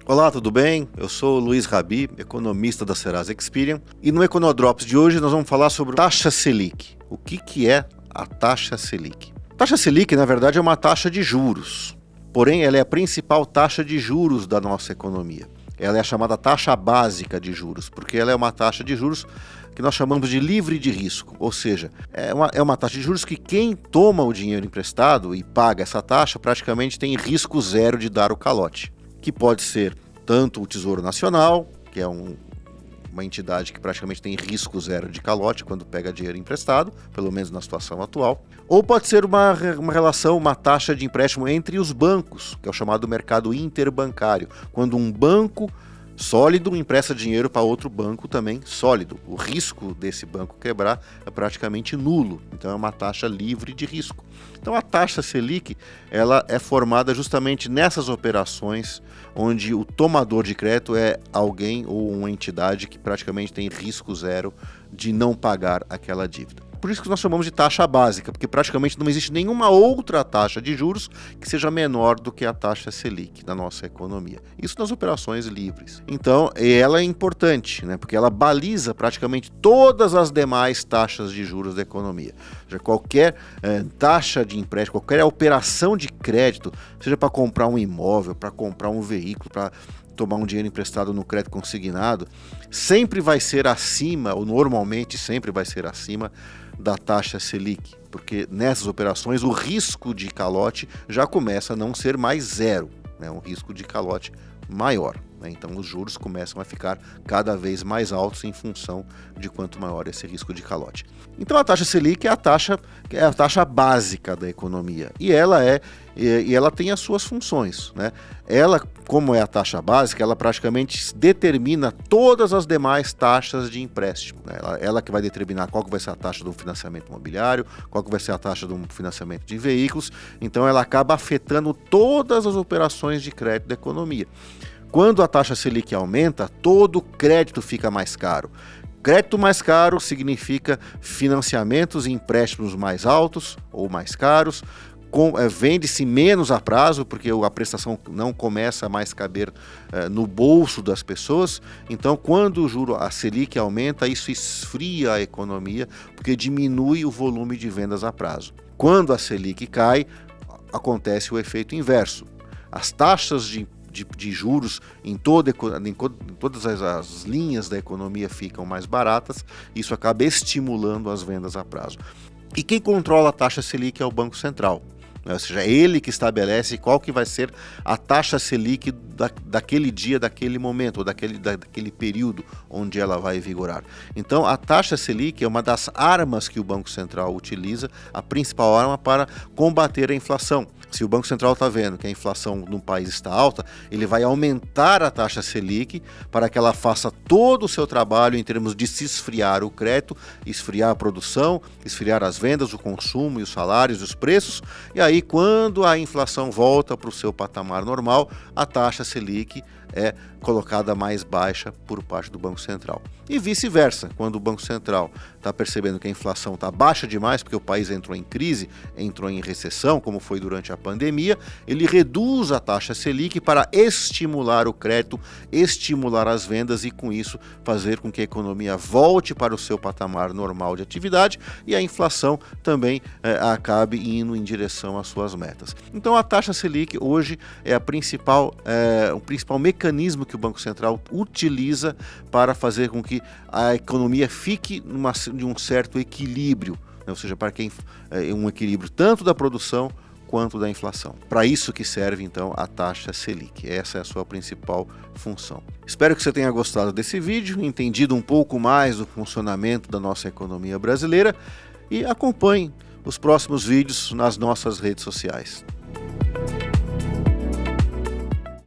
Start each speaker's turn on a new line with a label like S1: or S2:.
S1: Olá, tudo bem? Eu sou o Luiz Rabi, economista da Serasa Experian, e no Econodrops de hoje nós vamos falar sobre taxa Selic. O que é a taxa Selic? A taxa Selic, na verdade, é uma taxa de juros, porém ela é a principal taxa de juros da nossa economia. Ela é a chamada taxa básica de juros, porque ela é uma taxa de juros que nós chamamos de livre de risco, ou seja, é uma taxa de juros que quem toma o dinheiro emprestado e paga essa taxa praticamente tem risco zero de dar o calote, que pode ser tanto o Tesouro Nacional, que é uma entidade que praticamente tem risco zero de calote quando pega dinheiro emprestado, pelo menos na situação atual, ou pode ser uma relação, uma taxa de empréstimo entre os bancos, que é o chamado mercado interbancário, quando um banco sólido empresta dinheiro para outro banco também sólido. O risco desse banco quebrar é praticamente nulo, então é uma taxa livre de risco. Então a taxa Selic, ela é formada justamente nessas operações onde o tomador de crédito é alguém ou uma entidade que praticamente tem risco zero de não pagar aquela dívida. Por isso que nós chamamos de taxa básica, porque praticamente não existe nenhuma outra taxa de juros que seja menor do que a taxa Selic na nossa economia. Isso nas operações livres. Então, ela é importante, né? Porque ela baliza praticamente todas as demais taxas de juros da economia. Ou seja, qualquer taxa de empréstimo, qualquer operação de crédito, seja para comprar um imóvel, para comprar um veículo, para tomar um dinheiro emprestado no crédito consignado, sempre vai ser acima, ou normalmente sempre vai ser acima da taxa Selic, porque nessas operações o risco de calote já começa a não ser mais zero, né? Um risco de calote maior, né? Então os juros começam a ficar cada vez mais altos em função de quanto maior esse risco de calote. Então a taxa Selic é a taxa básica da economia e ela tem as suas funções, né? Ela, como é a taxa básica, ela praticamente determina todas as demais taxas de empréstimo, né? Ela que vai determinar qual que vai ser a taxa do financiamento imobiliário, qual que vai ser a taxa do financiamento de veículos. Então ela acaba afetando todas as operações de crédito da economia. Quando a taxa Selic aumenta, todo crédito fica mais caro. Crédito mais caro significa financiamentos e empréstimos mais altos ou mais caros. Vende-se menos a prazo, porque a prestação não começa a mais caber no bolso das pessoas. Então, quando o juro, a Selic aumenta, isso esfria a economia, porque diminui o volume de vendas a prazo. Quando a Selic cai, acontece o efeito inverso. As taxas de juros em todas as linhas da economia ficam mais baratas, isso acaba estimulando as vendas a prazo. E quem controla a taxa Selic é o Banco Central. Ou seja, é ele que estabelece qual que vai ser a taxa Selic daquele dia, daquele momento, ou daquele período onde ela vai vigorar. Então, a taxa Selic é uma das armas que o Banco Central utiliza, a principal arma para combater a inflação. Se o Banco Central está vendo que a inflação no país está alta, ele vai aumentar a taxa Selic para que ela faça todo o seu trabalho em termos de se esfriar o crédito, esfriar a produção, esfriar as vendas, o consumo e os salários e os preços. E aí, quando a inflação volta para o seu patamar normal, a taxa Selic é colocada mais baixa por parte do Banco Central. E vice-versa, quando o Banco Central está percebendo que a inflação está baixa demais, porque o país entrou em crise, entrou em recessão, como foi durante a pandemia, ele reduz a taxa Selic para estimular o crédito, estimular as vendas e, com isso, fazer com que a economia volte para o seu patamar normal de atividade e a inflação também acabe indo em direção às suas metas. Então, a taxa Selic hoje é o principal mecanismo que o Banco Central utiliza para fazer com que a economia fique de um certo equilíbrio, né? Ou seja, para quem um equilíbrio tanto da produção quanto da inflação. Para isso que serve então a taxa Selic. Essa é a sua principal função. Espero que você tenha gostado desse vídeo, entendido um pouco mais do funcionamento da nossa economia brasileira e acompanhe os próximos vídeos nas nossas redes sociais.